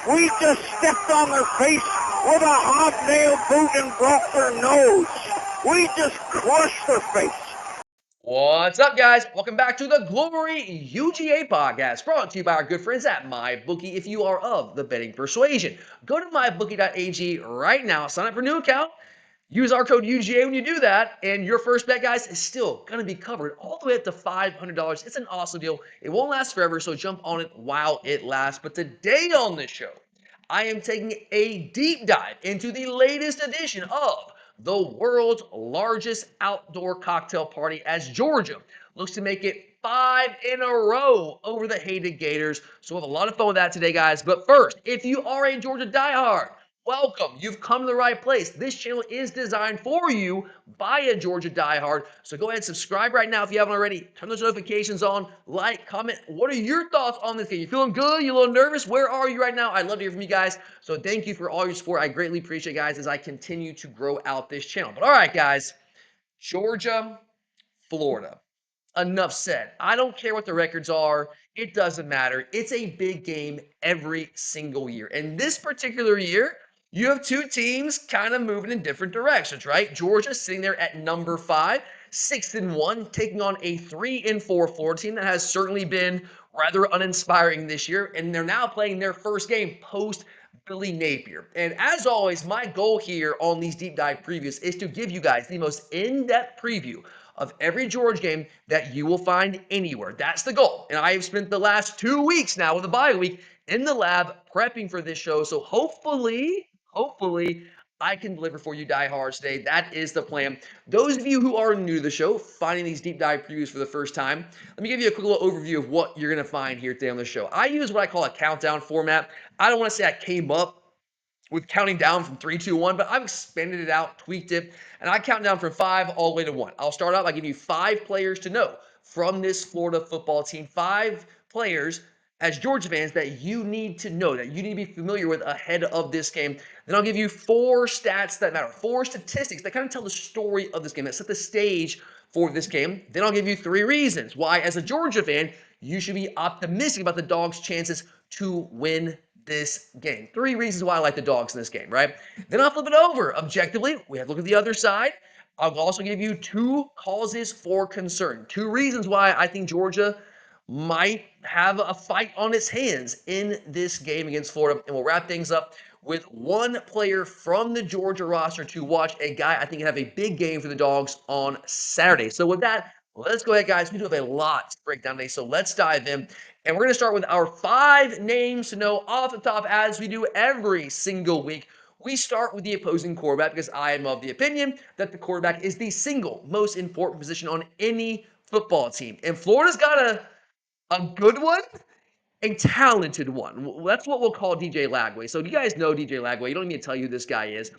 We just stepped on their face with a hobnail boot and broke their nose. We just crushed their face. What's up, guys? Welcome back to the Glory UGA podcast, brought to you by our good friends at MyBookie. If you are of the betting persuasion, go to mybookie.ag right now, sign up for a new account, use our code UGA when you do that, and your first bet, guys, is still going to be covered all the way up to $500. It's an awesome deal. It won't last forever, so jump on it while it lasts. But today on this show, I am taking a deep dive into the latest edition of the world's largest outdoor cocktail party, as Georgia looks to make it 5 in a row over the hated Gators. So we'll have a lot of fun with that today, guys. But first, if you are a Georgia diehard, welcome. You've come to the right place. This channel is designed for you by a Georgia diehard. So go ahead and subscribe right now if you haven't already. Turn those notifications on. Like, comment. What are your thoughts on this game? You feeling good? You a little nervous? Where are you right now? I'd love to hear from you guys. So thank you for all your support. I greatly appreciate it, guys, as I continue to grow out this channel. But all right, guys. Georgia, Florida. Enough said. I don't care what the records are. It doesn't matter. It's a big game every single year. And this particular year, you have two teams kind of moving in different directions, right? Georgia sitting there at number 5, 6-1, taking on a 3-4 Florida team that has certainly been rather uninspiring this year. And they're now playing their first game post Billy Napier. And as always, my goal here on these deep dive previews is to give you guys the most in-depth preview of every Georgia game that you will find anywhere. That's the goal. And I have spent the last 2 weeks now with a bye week in the lab prepping for this show. So hopefully, I can deliver for you diehards today. That is the plan. Those of you who are new to the show, finding these deep dive previews for the first time, let me give you a quick little overview of what you're going to find here today on the show. I use what I call a countdown format. I don't want to say I came up with counting down from 3, 2, 1, but I've expanded it out, tweaked it, and I count down from 5 all the way to 1. I'll start out by giving you 5 players to know from this Florida football team. 5 players as Georgia fans that you need to know, that you need to be familiar with ahead of this game. Then I'll give you 4 stats that matter, 4 statistics that kind of tell the story of this game, that set the stage for this game. Then I'll give you 3 reasons why, as a Georgia fan, you should be optimistic about the Dogs' chances to win this game. 3 reasons why I like the Dogs in this game, right? Then I'll flip it over. Objectively, we have to look at the other side. I'll also give you 2 causes for concern. 2 reasons why I think Georgia might have a fight on its hands in this game against Florida. And we'll wrap things up with 1 player from the Georgia roster to watch, a guy I think can have a big game for the Dogs on Saturday. So with that, let's go ahead, guys. We do have a lot to break down today, so let's dive in. And we're going to start with our 5 names to know off the top, as we do every single week. We start with the opposing quarterback because I am of the opinion that the quarterback is the single most important position on any football team. And Florida's got a good one, a talented one. That's what we'll call DJ Lagway. So you guys know DJ Lagway. You don't need me to tell you who this guy is.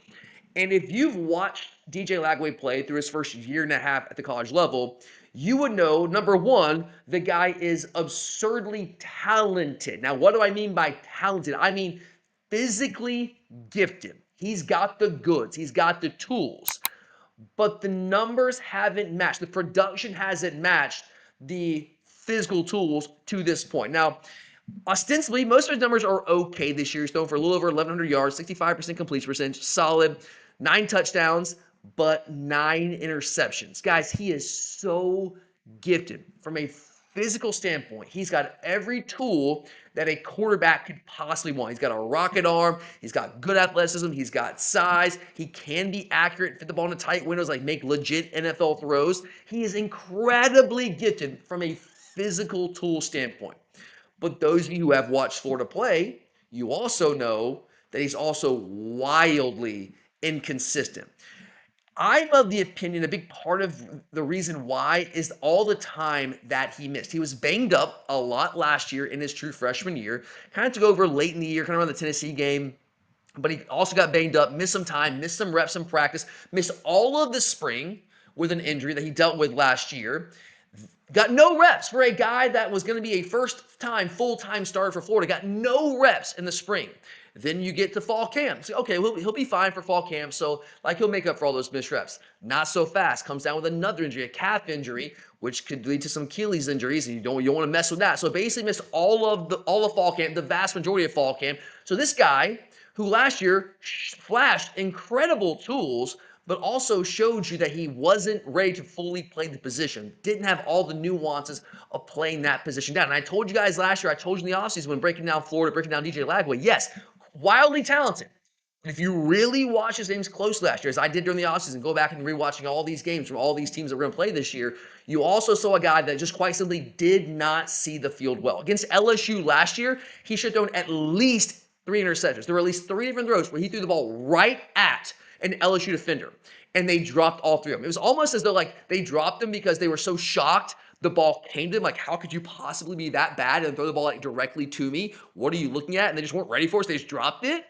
And if you've watched DJ Lagway play through his first year and a half at the college level, you would know, number one, the guy is absurdly talented. Now, what do I mean by talented? I mean physically gifted. He's got the goods. He's got the tools. But the numbers haven't matched. The production hasn't matched the physical tools to this point. Now, ostensibly, most of his numbers are okay this year. He's thrown for a little over 1,100 yards, 65% completion percentage, solid, 9 touchdowns, but 9 interceptions. Guys, he is so gifted from a physical standpoint. He's got every tool that a quarterback could possibly want. He's got a rocket arm. He's got good athleticism. He's got size. He can be accurate, fit the ball into tight windows, like make legit NFL throws. He is incredibly gifted from a physical tool standpoint. But those of you who have watched Florida play, you also know that he's also wildly inconsistent. I'm of the opinion a big part of the reason why is all the time that he missed. He was banged up a lot last year in his true freshman year, kind of took over late in the year, kind of around the Tennessee game. But he also got banged up, missed some time, missed some reps in practice, missed all of the spring with an injury that he dealt with last year. Got no reps for a guy that was going to be a first-time, full-time starter for Florida. Got no reps in the spring. Then you get to fall camp. So, okay, he'll be fine for fall camp. So, like, he'll make up for all those missed reps. Not so fast. Comes down with another injury, a calf injury, which could lead to some Achilles injuries, and you don't want to mess with that. So, basically, missed all of fall camp, the vast majority of fall camp. So, this guy, who last year flashed incredible tools, but also showed you that he wasn't ready to fully play the position, didn't have all the nuances of playing that position down. And I told you guys last year, I told you in the offseason when breaking down Florida, breaking down DJ Lagway, yes, wildly talented. If you really watch his games closely last year, as I did during the offseason, go back and rewatching all these games from all these teams that we're going to play this year, you also saw a guy that just quite simply did not see the field well. Against LSU last year, he should have thrown at least 3 interceptions. There were at least 3 different throws where he threw the ball right at an LSU defender, and they dropped all 3 of them. It was almost as though like they dropped them because they were so shocked the ball came to them. Like, how could you possibly be that bad and throw the ball like directly to me? What are you looking at? And they just weren't ready for it, so they just dropped it.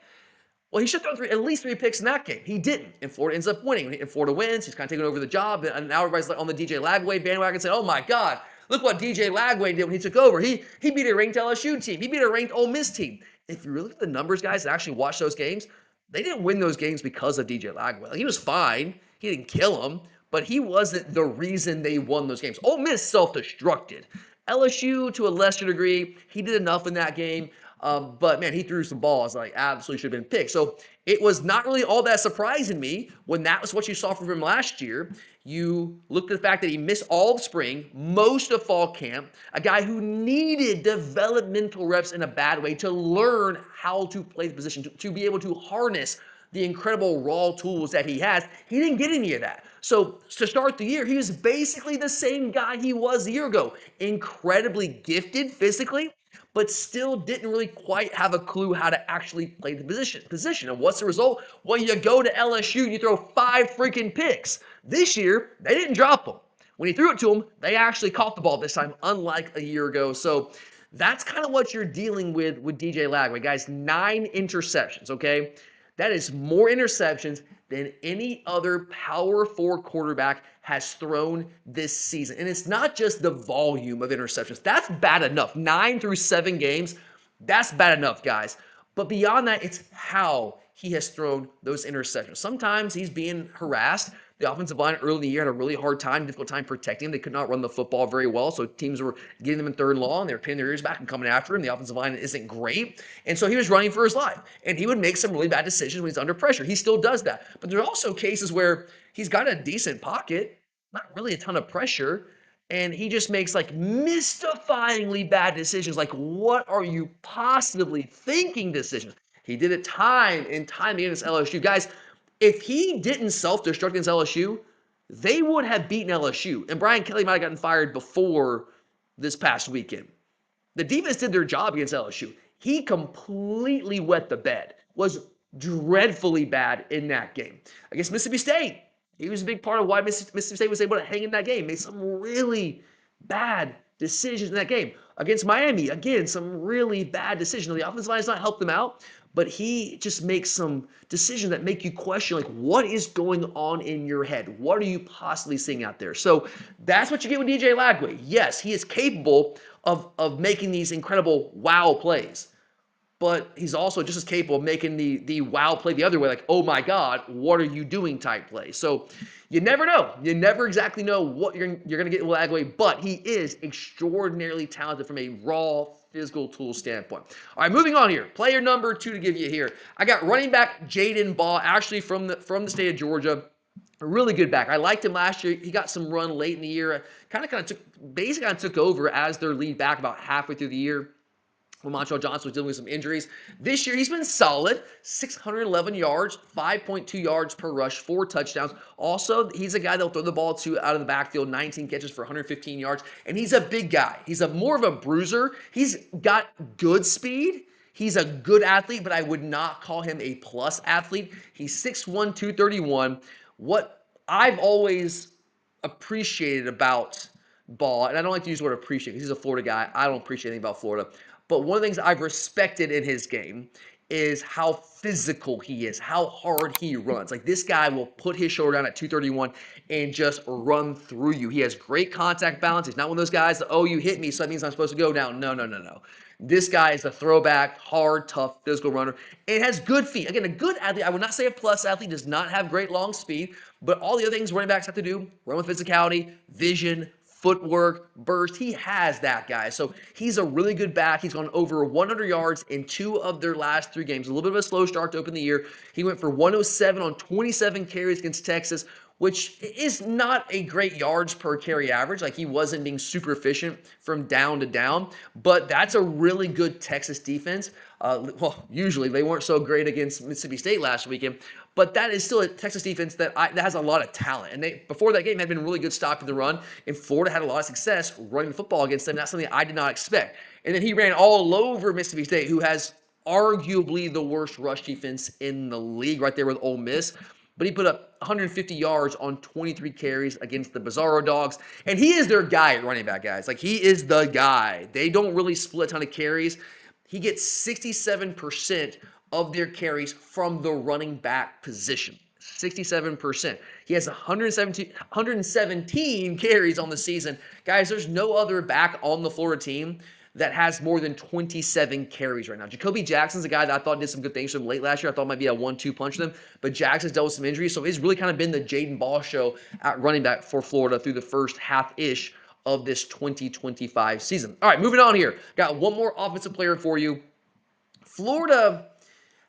Well, he should have thrown at least 3 picks in that game. He didn't, and Florida ends up winning. And Florida wins. He's kind of taking over the job, and now everybody's like on the DJ Lagway bandwagon saying, "Oh my God, look what DJ Lagway did when he took over. He beat a ranked LSU team. He beat a ranked Ole Miss team." If you really look at the numbers, guys, and actually watch those games, they didn't win those games because of DJ Lagway. Like, he was fine. He didn't kill them, but he wasn't the reason they won those games. Ole Miss self-destructed. LSU, to a lesser degree, he did enough in that game. But man, he threw some balls like absolutely should have been picked. So it was not really all that surprising to me when that was what you saw from him last year. You looked at the fact that he missed all of spring, most of fall camp, a guy who needed developmental reps in a bad way to learn how to play the position, to be able to harness the incredible raw tools that he has. He didn't get any of that. So to start the year, he was basically the same guy he was a year ago. Incredibly gifted physically, but still didn't really quite have a clue how to actually play the position. And what's the result? Well, you go to LSU and you throw 5 freaking picks. This year, they didn't drop them. When he threw it to them, they actually caught the ball this time, unlike a year ago. So that's kind of what you're dealing with DJ Lagway. Guys, 9 interceptions, okay? That is more interceptions than any other Power 4 quarterback has thrown this season. And it's not just the volume of interceptions. That's bad enough. 9 through 7 games, that's bad enough, guys. But beyond that, it's how he has thrown those interceptions. Sometimes he's being harassed. The offensive line early in the year had a really difficult time protecting him. They could not run the football very well, so teams were getting them in 3rd and long. They were pinning their ears back and coming after him. The offensive line isn't great, and so he was running for his life. And he would make some really bad decisions when he's under pressure. He still does that. But there are also cases where he's got a decent pocket, not really a ton of pressure, and he just makes like mystifyingly bad decisions. Like, what are you possibly thinking decisions? He did it time and time against LSU. Guys, if he didn't self-destruct against LSU, they would have beaten LSU. And Brian Kelly might have gotten fired before this past weekend. The defense did their job against LSU. He completely wet the bed, was dreadfully bad in that game. Against Mississippi State, he was a big part of why Mississippi State was able to hang in that game. Made some really bad decisions in that game. Against Miami, again, some really bad decisions. The offensive line has not helped them out, but he just makes some decisions that make you question, like, what is going on in your head? What are you possibly seeing out there? So that's what you get with DJ Lagway. Yes, he is capable of making these incredible wow plays, but he's also just as capable of making the wow play the other way, like, oh my God, what are you doing type play. So you never know. You never exactly know what you're going to get with Lagway, but he is extraordinarily talented from a raw physical tool standpoint. All right, moving on here. Player number 2 to give you here. I got running back Jaden Ball, actually from the state of Georgia. A really good back. I liked him last year. He got some run late in the year. Kind of took over as their lead back about halfway through the year when Montrell Johnson was dealing with some injuries. This year, he's been solid. 611 yards, 5.2 yards per rush, 4 touchdowns. Also, he's a guy that'll throw the ball to out of the backfield, 19 catches for 115 yards. And he's a big guy. He's more of a bruiser. He's got good speed. He's a good athlete, but I would not call him a plus athlete. He's 6'1", 231. What I've always appreciated about Ball, and I don't like to use the word appreciate because he's a Florida guy. I don't appreciate anything about Florida. But one of the things I've respected in his game is how physical he is, how hard he runs. Like this guy will put his shoulder down at 231 and just run through you. He has great contact balance. He's not one of those guys that, oh, you hit me, so that means I'm supposed to go down. No, no, no, no. This guy is a throwback, hard, tough, physical runner, and has good feet. Again, a good athlete. I would not say a plus athlete, does not have great long speed, but all the other things running backs have to do, run with physicality, vision, footwork, burst. He has that guy. So he's a really good back. He's gone over 100 yards in 2 of their last 3 games. A little bit of a slow start to open the year. He went for 107 on 27 carries against Texas, which is not a great yards per carry average. Like he wasn't being super efficient from down to down, but that's a really good Texas defense. Well, usually they weren't so great against Mississippi State last weekend, but that is still a Texas defense that has a lot of talent. And they before that game had been really good stopping the run, and Florida had a lot of success running the football against them. That's something I did not expect. And then he ran all over Mississippi State, who has arguably the worst rush defense in the league, right there with Ole Miss. But he put up 150 yards on 23 carries against the Bizarro Dogs. And he is their guy at running back, guys. Like, he is the guy. They don't really split a ton of carries. He gets 67% of their carries from the running back position. 67%. He has 117 carries on the season. Guys, there's no other back on the Florida team that has more than 27 carries right now. Jacoby Jackson's a guy that I thought did some good things for him late last year. I thought might be a 1-2 punch for them, but Jackson's dealt with some injuries, so it's really kind of been the Jaden Ball show at running back for Florida through the first half-ish of this 2025 season. All right, moving on here. Got one more offensive player for you. Florida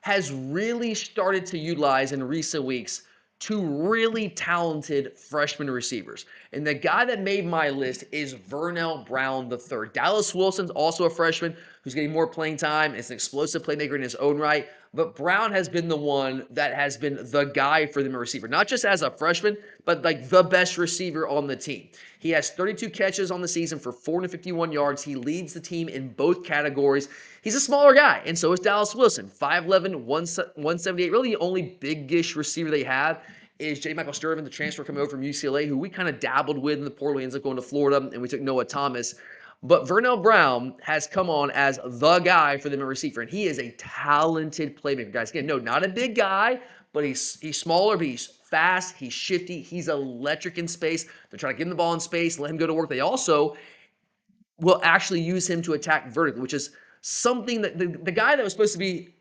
has really started to utilize in recent weeks 2 really talented freshman receivers. And the guy that made my list is Vernell Brown III. Dallas Wilson's also a freshman who's getting more playing time. It's an explosive playmaker in his own right. But Brown has been the one that has been the guy for them a receiver, not just as a freshman, but like the best receiver on the team. He has 32 catches on the season for 451 yards. He leads the team in both categories. He's a smaller guy, and so is Dallas Wilson. 5'11", 178. Really, the only big-ish receiver they have is J. Michael Sturman, the transfer coming over from UCLA, who we kind of dabbled with in the portal. He ends up going to Florida, and we took Noah Thomas. But Vernell Brown has come on as the guy for them at receiver, and he is a talented playmaker, guys. Again, no, not a big guy, but he's smaller, but he's fast, he's shifty, he's electric in space. They're trying to give him the ball in space, let him go to work. They also will actually use him to attack vertically, which is something that the guy that was supposed to be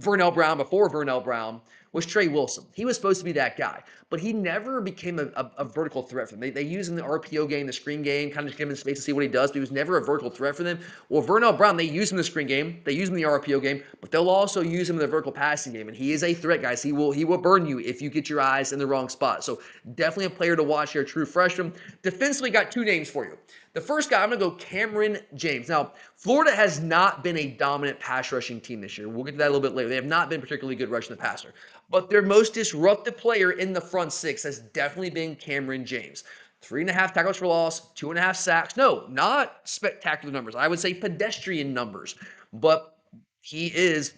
Vernell Brown before Vernell Brown was Trey Wilson. He was supposed to be that guy, but he never became a vertical threat for them. They use him in the RPO game, the screen game, kind of just give him space to see what he does, but he was never a vertical threat for them. Well, Vernell Brown, they use him in the screen game, they use him in the RPO game, but they'll also use him in the vertical passing game, and he is a threat, guys. He will burn you if you get your eyes in the wrong spot. So definitely a player to watch here, true freshman. Defensively, got 2 names for you. The first guy, I'm going to go Cameron James. Now, Florida has not been a dominant pass rushing team this year. We'll get to that a little bit later. They have not been particularly good rushing the passer. But their most disruptive player in the front 6 has definitely been Cameron James. 3.5 tackles for loss, 2.5 sacks. No, not spectacular numbers. I would say pedestrian numbers. But he is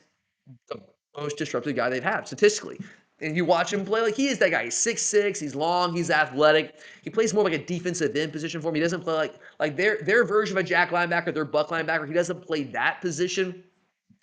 the most disruptive guy they've had statistically. And you watch him play, like he is that guy. He's 6'6", he's long, he's athletic. He plays more like a defensive end position for him. He doesn't play like their version of a jack linebacker, their buck linebacker. He doesn't play that position.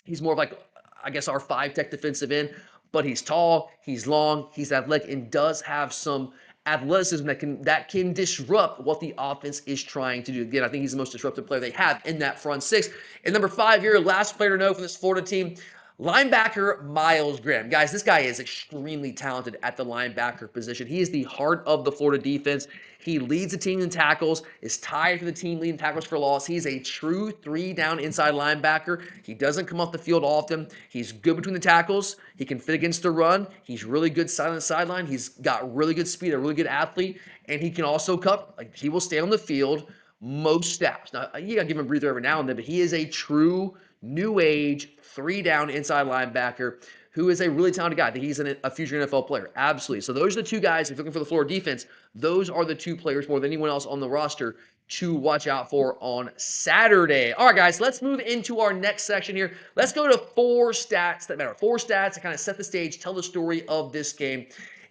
He's more of like, I guess, our 5-tech defensive end. But he's tall, he's long, he's athletic, and does have some athleticism that can disrupt what the offense is trying to do. Again, I think he's the most disruptive player they have in that front 6. And number 5 here, last player to know from this Florida team, linebacker Myles Graham. Guys, this guy is extremely talented at the linebacker position. He is the heart of the Florida defense. He leads the team in tackles, is tied for the team leading tackles for loss. He's a true 3-down inside linebacker. He doesn't come off the field often. He's good between the tackles. He can fit against the run. He's really good side on the sideline. He's got really good speed, a really good athlete, and he can also cover. Like, he will stay on the field most snaps. Now, you got to give him a breather every now and then, but he is a true new age 3-down inside linebacker who is a really talented guy. I think he's a future NFL player. Absolutely. So those are the 2 guys, if you're looking for the Florida defense, those are the 2 players more than anyone else on the roster to watch out for on Saturday. All right, guys, let's move into our next section here. Let's go to 4 stats that matter. 4 stats that kind of set the stage, tell the story of this game.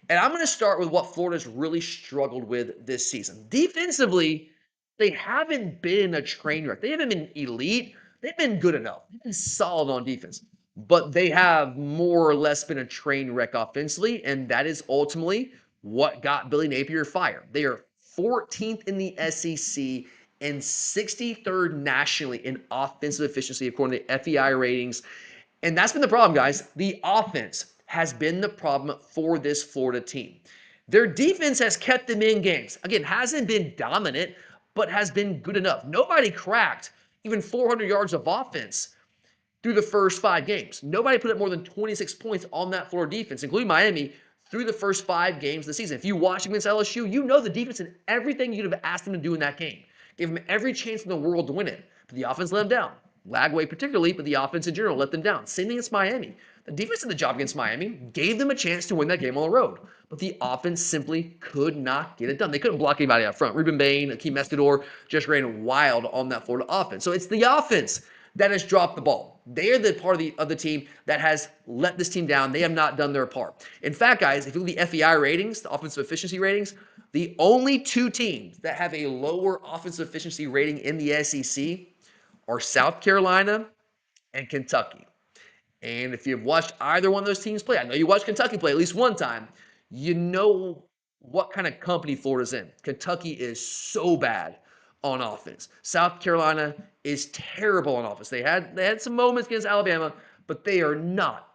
And I'm going to start with what Florida's really struggled with this season. Defensively, they haven't been a train wreck. They haven't been elite. They've been good enough. They've been solid on defense. but they have more or less been a train wreck offensively, and that is ultimately what got Billy Napier fired. They are 14th in the SEC and 63rd nationally in offensive efficiency according to FEI ratings. And that's been the problem, guys. The offense has been the problem for this Florida team. Their defense has kept them in games. Again, hasn't been dominant, but has been good enough. Nobody cracked even 400 yards of offense through the first 5 games. Nobody put up more than 26 points on that Florida defense, including Miami, through the first 5 games of the season. If you watch against LSU, you know the defense and everything you'd have asked them to do in that game. Gave them every chance in the world to win it. But the offense let them down. Lagway particularly, but the offense in general let them down. Same thing against Miami. The defense did the job against Miami, gave them a chance to win that game on the road. But the offense simply could not get it done. They couldn't block anybody out front. Ruben Bain, Akeem Estador just ran wild on that Florida offense. So it's the offense that has dropped the ball. They are the part of the team that has let this team down. They have not done their part. In fact, guys, if you look at the FEI ratings, the offensive efficiency ratings, the only 2 teams that have a lower offensive efficiency rating in the SEC are South Carolina and Kentucky. And if you've watched either one of those teams play, I know you watched Kentucky play at least one time, you know what kind of company Florida's in. Kentucky is so bad on offense. South Carolina is terrible on offense. They had some moments against Alabama, but they are not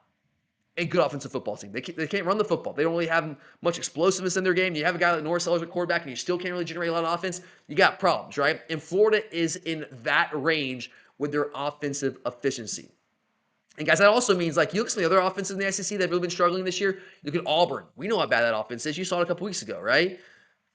a good offensive football team. They can't run the football. They don't really have much explosiveness in their game. You have a guy like Norris Sellers at quarterback, and you still can't really generate a lot of offense. You got problems, right? And Florida is in that range with their offensive efficiency. And guys, that also means, like, you look at some of the other offenses in the SEC that have really been struggling this year. Look at Auburn. We know how bad that offense is. You saw it a couple weeks ago, right?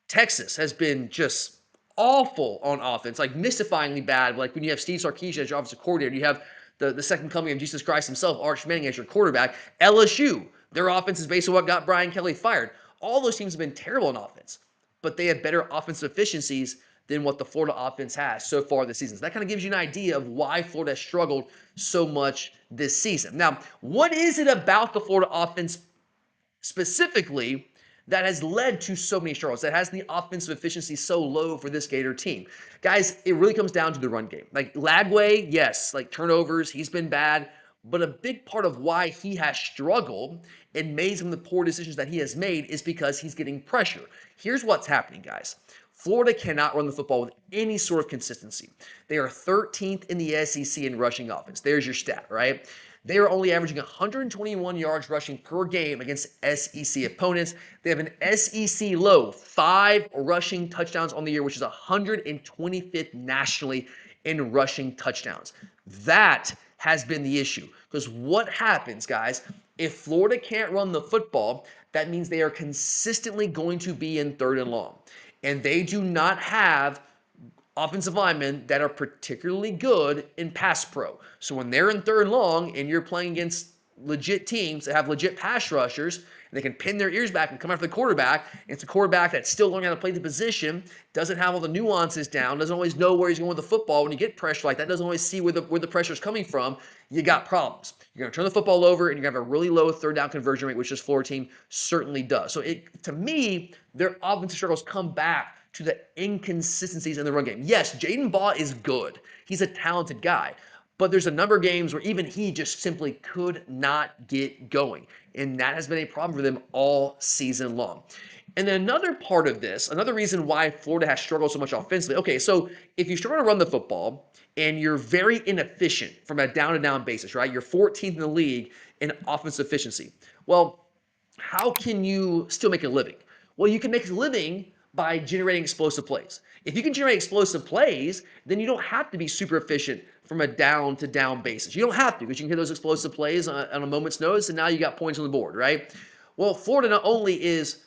Texas has been just awful on offense, like mystifyingly bad. Like when you have Steve Sarkisian as your offensive coordinator, you have the second coming of Jesus Christ himself, Arch Manning, as your quarterback. LSU, their offense is based on what got Brian Kelly fired. All those teams have been terrible on offense, but they have better offensive efficiencies than what the Florida offense has so far this season. So that kind of gives you an idea of why Florida has struggled so much this season. Now, what is it about the Florida offense specifically that has led to so many struggles, that has the offensive efficiency so low for this Gator team? Guys, it really comes down to the run game. Like Lagway, yes, like turnovers, he's been bad, but a big part of why he has struggled and made some of the poor decisions that he has made is because he's getting pressure. Here's what's happening, guys. Florida cannot run the football with any sort of consistency. They are 13th in the SEC in rushing offense. There's your stat, right? They are only averaging 121 yards rushing per game against SEC opponents. They have an SEC low 5 rushing touchdowns on the year, which is 125th nationally in rushing touchdowns. That has been the issue. Because what happens, guys, if Florida can't run the football, that means they are consistently going to be in 3rd and long. And they do not have offensive linemen that are particularly good in pass pro. So when they're in 3rd and long and you're playing against legit teams that have legit pass rushers and they can pin their ears back and come after the quarterback, and it's a quarterback that's still learning how to play the position, doesn't have all the nuances down, doesn't always know where he's going with the football. When you get pressure like that, doesn't always see where the pressure is coming from, you got problems. You're going to turn the football over and you're going to have a really low 3rd down conversion rate, which this Florida team certainly does. So to me, their offensive struggles come back to the inconsistencies in the run game. Yes, Jaden Baugh is good. He's a talented guy. But there's a number of games where even he just simply could not get going. And that has been a problem for them all season long. And then another part of this, another reason why Florida has struggled so much offensively. Okay, so if you struggle to run the football and you're very inefficient from a down-to-down basis, right? You're 14th in the league in offensive efficiency. Well, how can you still make a living? Well, you can make a living by generating explosive plays. If you can generate explosive plays, then you don't have to be super efficient from a down-to-down basis. You don't have to, because you can hit those explosive plays on a moment's notice, and now you got points on the board, right? Well, Florida not only is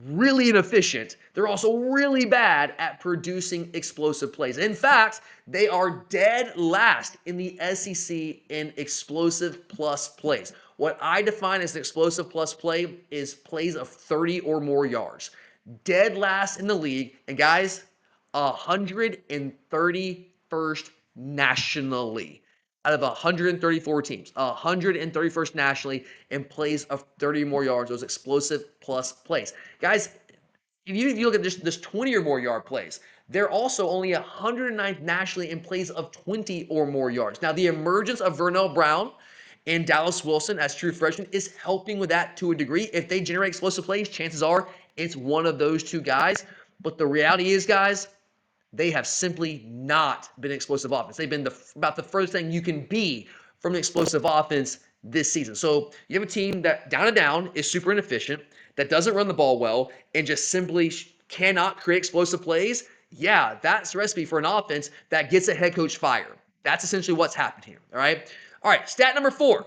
really inefficient, they're also really bad at producing explosive plays. In fact, they are dead last in the SEC in explosive plus plays. What I define as an explosive plus play is plays of 30 or more yards. Dead last in the league, and guys, 131st nationally out of 134 teams, 131st nationally in plays of 30 or more yards, those explosive plus plays. Guys, if you look at this 20 or more yard plays, they're also only 109th nationally in plays of 20 or more yards. Now, the emergence of Vernell Brown And Dallas Wilson, as true freshman, is helping with that to a degree. If they generate explosive plays, chances are it's one of those two guys. But the reality is, guys, they have simply not been explosive offense. They've been about the furthest thing you can be from an explosive offense this season. So you have a team that down and down is super inefficient, that doesn't run the ball well, and just simply cannot create explosive plays. Yeah, that's a recipe for an offense that gets a head coach fired. That's essentially what's happened here. All right. All right. Stat number 4.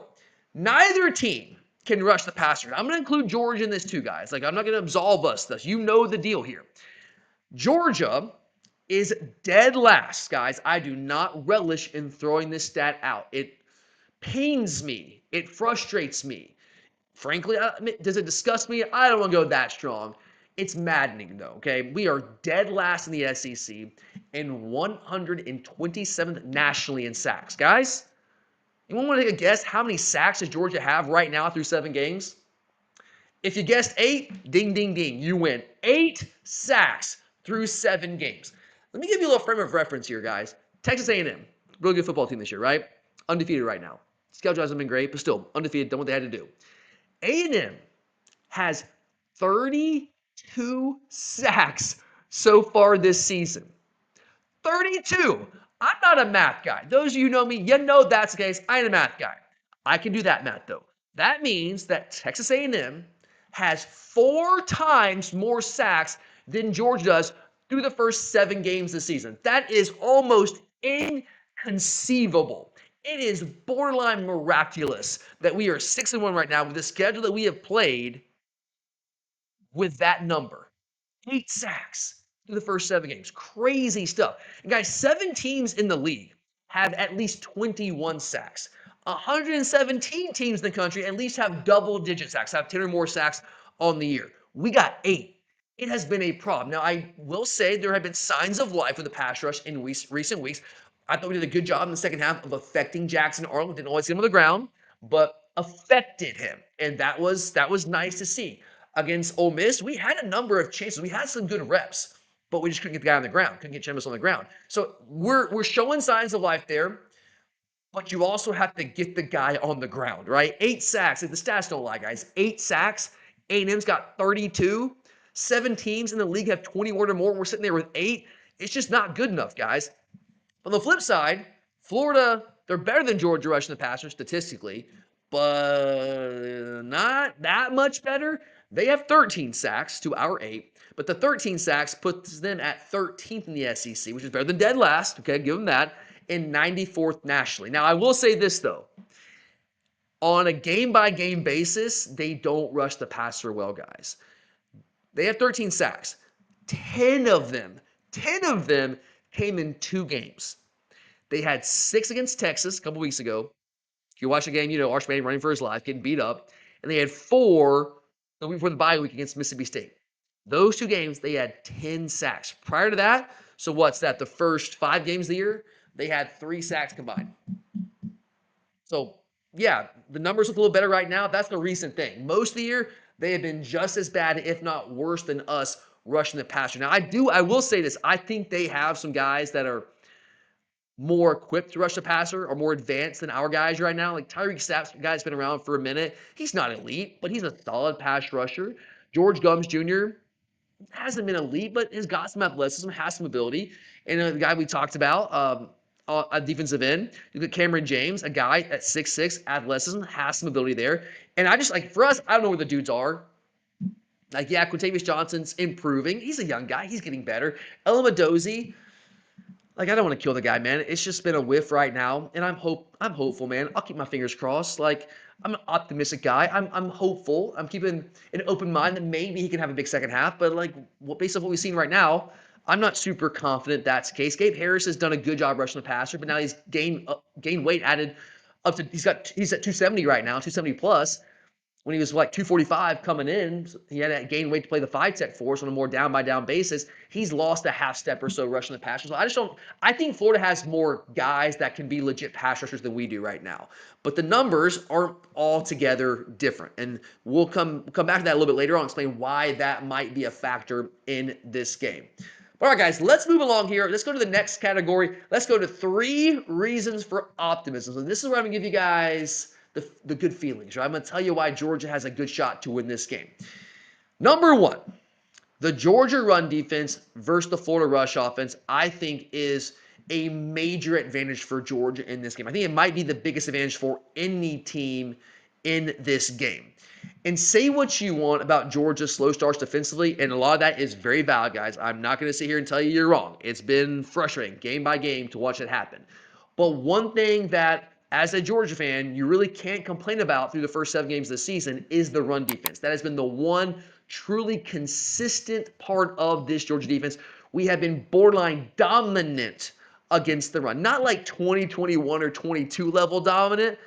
Neither team can rush the passer. I'm going to include Georgia in this too, guys. Like, I'm not going to absolve us this. You know the deal here. Georgia is dead last, guys. I do not relish in throwing this stat out. It pains me. It frustrates me. Frankly, does it disgust me? I don't want to go that strong. It's maddening, though, okay? We are dead last in the SEC and 127th nationally in sacks. Guys, anyone want to take a guess how many sacks does Georgia have right now through 7 games? If you guessed 8, ding, ding, ding, you win. 8 sacks through 7 games. Let me give you a little frame of reference here, guys. Texas A&M, really good football team this year, right? Undefeated right now. Schedule hasn't been great, but still undefeated, done what they had to do. A&M has 32 sacks so far this season. 32. I'm not a math guy. Those of you who know me, you know that's the case. I ain't a math guy. I can do that math, though. That means that Texas A&M has 4 times more sacks than Georgia does through the first 7 games this season. That is almost inconceivable. It is borderline miraculous that we are 6-1 right now with the schedule that we have played with that number. 8 sacks through the first 7 games. Crazy stuff. And guys, 7 teams in the league have at least 21 sacks. 117 teams in the country at least have double-digit sacks, have 10 or more sacks on the year. We got 8. It has been a problem. Now, I will say there have been signs of life with the pass rush in recent weeks. I thought we did a good job in the second half of affecting Jackson Arnold. Didn't always get him on the ground, but affected him. And that was nice to see. Against Ole Miss, we had a number of chances. We had some good reps, but we just couldn't get the guy on the ground. Couldn't get Chambers on the ground. So we're showing signs of life there, but you also have to get the guy on the ground, right? 8 sacks. If the stats don't lie, guys. 8 sacks. A&M's got 32. 7 teams in the league have 21 or more. We're sitting there with 8. It's just not good enough, guys. On the flip side, Florida, they're better than Georgia rushing the passer statistically, but not that much better. They have 13 sacks to our 8, but the 13 sacks puts them at 13th in the SEC, which is better than dead last, okay, give them that, and 94th nationally. Now, I will say this, though. On a game-by-game basis, they don't rush the passer well, guys. They have 13 sacks. 10 of them came in 2 games. They had 6 against Texas a couple weeks ago. If you watch the game, you know Arch Manning running for his life, getting beat up. And they had 4 the week before the bye week against Mississippi State. Those 2 games, they had 10 sacks. Prior to that, so what's that, the first 5 games of the year, they had 3 sacks combined. So, yeah, the numbers look a little better right now. That's the recent thing. Most of the year, they have been just as bad, if not worse than us, rushing the passer. Now, I will say this. I think they have some guys that are more equipped to rush the passer or more advanced than our guys right now. Like Tyreek Sapp's guy's been around for a minute. He's not elite, but he's a solid pass rusher. George Gums Jr. hasn't been elite, but has got some athleticism, has some ability. And the guy we talked about, a defensive end, you got Cameron James, a guy at 6'6", athleticism, has some ability there. And I just, like, for us, I don't know where the dudes are. Like, yeah, Quintavious Johnson's improving. He's a young guy. He's getting better. Elamadozie, like, I don't want to kill the guy, man. It's just been a whiff right now, and I'm hopeful, man. I'll keep my fingers crossed. Like, I'm an optimistic guy. I'm hopeful. I'm keeping an open mind that maybe he can have a big second half. But like, based on what we've seen right now, I'm not super confident that's the case. Gabe Harris has done a good job rushing the passer, but now he's gained weight, added up to he's at 270 right now, 270 plus. When he was like 245 coming in, he had to gain weight to play the 5-tech for us on a more down-by-down basis. He's lost a half step or so rushing the passer. So I think Florida has more guys that can be legit pass rushers than we do right now. But the numbers aren't altogether different. And we'll come back to that a little bit later on and explain why that might be a factor in this game. All right, guys, let's move along here. Let's go to the next category. Let's go to 3 reasons for optimism. So this is where I'm going to give you guys the good feelings, right? I'm going to tell you why Georgia has a good shot to win this game. Number one, the Georgia run defense versus the Florida rush offense, I think, is a major advantage for Georgia in this game. I think it might be the biggest advantage for any team in this game. And say what you want about Georgia's slow starts defensively, and a lot of that is very valid, guys. I'm not going to sit here and tell you you're wrong. It's been frustrating game by game to watch it happen. But one thing that, as a Georgia fan, you really can't complain about through the first 7 games of the season is the run defense. That has been the one truly consistent part of this Georgia defense. We have been borderline dominant against the run. Not like 2021 or 22 level dominant.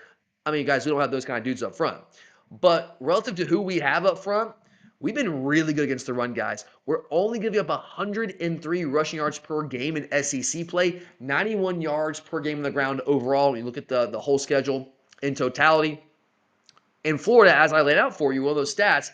I mean, guys, we don't have those kind of dudes up front. But relative to who we have up front, we've been really good against the run, guys. We're only giving up 103 rushing yards per game in SEC play, 91 yards per game on the ground overall. When you look at the whole schedule in totality. In Florida, as I laid out for you, one of those stats,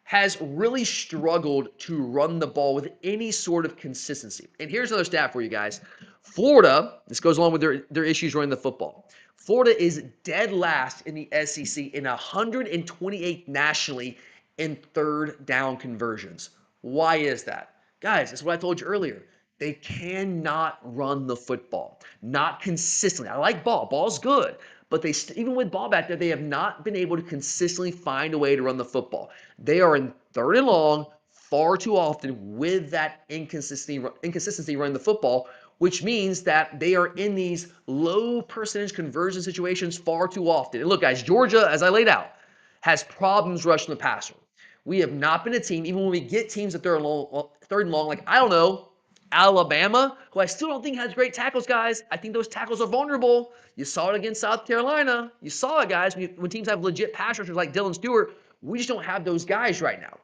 has really struggled to run the ball with any sort of consistency. And here's another stat for you guys. Florida, this goes along with their issues running the football. Florida is dead last in the SEC in 128th nationally in third down conversions. Why is that? Guys, that's what I told you earlier. They cannot run the football. Not consistently. I like ball. Ball's good. But they even with ball back there, they have not been able to consistently find a way to run the football. They are in third and long far too often with that inconsistency running the football, which means that they are in these low percentage conversion situations far too often. And look, guys, Georgia, as I laid out, has problems rushing the passer. We have not been a team, even when we get teams that third and long, like, I don't know, Alabama, who I still don't think has great tackles, guys. I think those tackles are vulnerable. You saw it against South Carolina. You saw it, guys. When teams have legit pass rushers like Dylan Stewart, we just don't have those guys right now.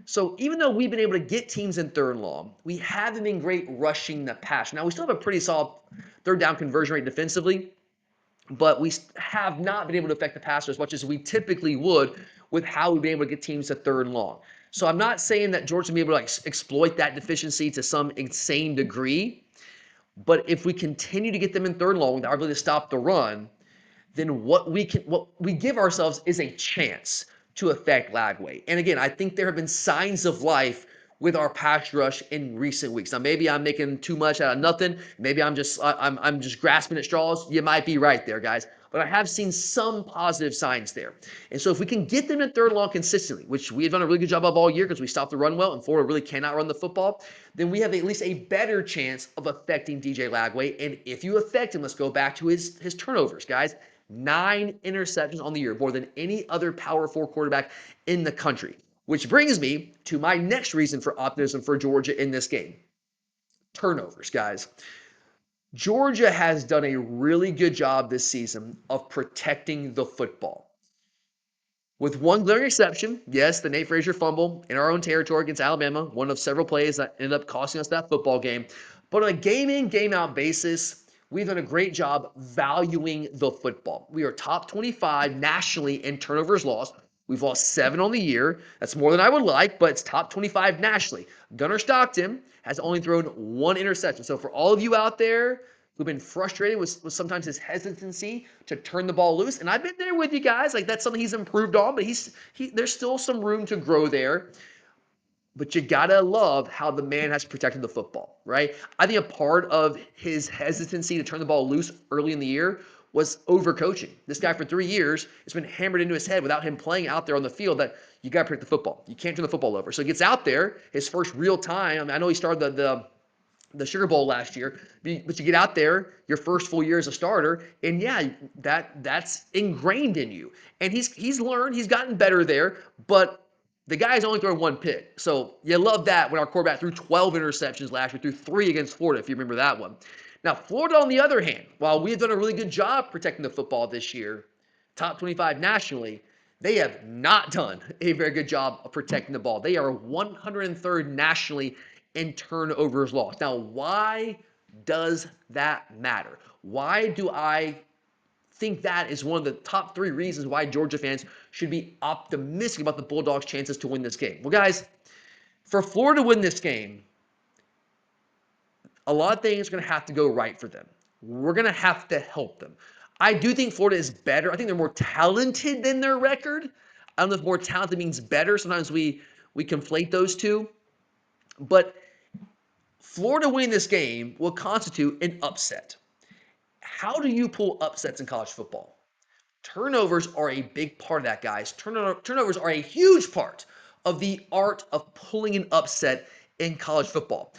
So even though we've been able to get teams in third and long, we haven't been great rushing the pass. Now, we still have a pretty solid third down conversion rate defensively, but we have not been able to affect the passer as much as we typically would with how we've been able to get teams to third and long. So I'm not saying that Georgia will be able to exploit that deficiency to some insane degree, but if we continue to get them in third and long with our ability to stop the run, then what we give ourselves is a chance to affect Lagway. And again, I think there have been signs of life with our pass rush in recent weeks. Now, maybe I'm making too much out of nothing. Maybe I'm just grasping at straws. You might be right there, guys. But I have seen some positive signs there. And so if we can get them in third and long consistently, which we have done a really good job of all year because we stopped the run well and Florida really cannot run the football, then we have at least a better chance of affecting DJ Lagway. And if you affect him, let's go back to his turnovers, guys. 9 interceptions on the year, more than any other Power 4 quarterback in the country. Which brings me to my next reason for optimism for Georgia in this game. Turnovers, guys. Georgia has done a really good job this season of protecting the football. With one glaring exception, yes, the Nate Frazier fumble in our own territory against Alabama, one of several plays that ended up costing us that football game. But on a game-in, game-out basis, we've done a great job valuing the football. We are top 25 nationally in turnovers lost. We've lost 7 on the year. That's more than I would like, but it's top 25 nationally. Gunnar Stockton has only thrown 1 interception. So for all of you out there who've been frustrated with sometimes his hesitancy to turn the ball loose, and I've been there with you guys. Like, that's something he's improved on, but there's still some room to grow there. But you gotta love how the man has protected the football, right? I think a part of his hesitancy to turn the ball loose early in the year was overcoaching. This guy for 3 years, it's been hammered into his head without him playing out there on the field that you got to protect the football. You can't turn the football over. So he gets out there, his first real time. I mean, I know he started the Sugar Bowl last year, but you get out there, your first full year as a starter, and yeah, that's ingrained in you. And he's learned, he's gotten better there, but the guy's only thrown 1 pick. So you love that when our quarterback threw 12 interceptions last year, threw 3 against Florida, if you remember that one. Now, Florida, on the other hand, while we've done a really good job protecting the football this year, top 25 nationally, they have not done a very good job of protecting the ball. They are 103rd nationally in turnovers lost. Now, why does that matter? Why do I think that is one of the top 3 reasons why Georgia fans should be optimistic about the Bulldogs' chances to win this game? Well, guys, for Florida to win this game, a lot of things are going to have to go right for them. We're going to have to help them. I do think Florida is better. I think they're more talented than their record. I don't know if more talented means better. Sometimes we conflate those two. But Florida winning this game will constitute an upset. How do you pull upsets in college football? Turnovers are a big part of that, guys. Turnovers are a huge part of the art of pulling an upset in college football.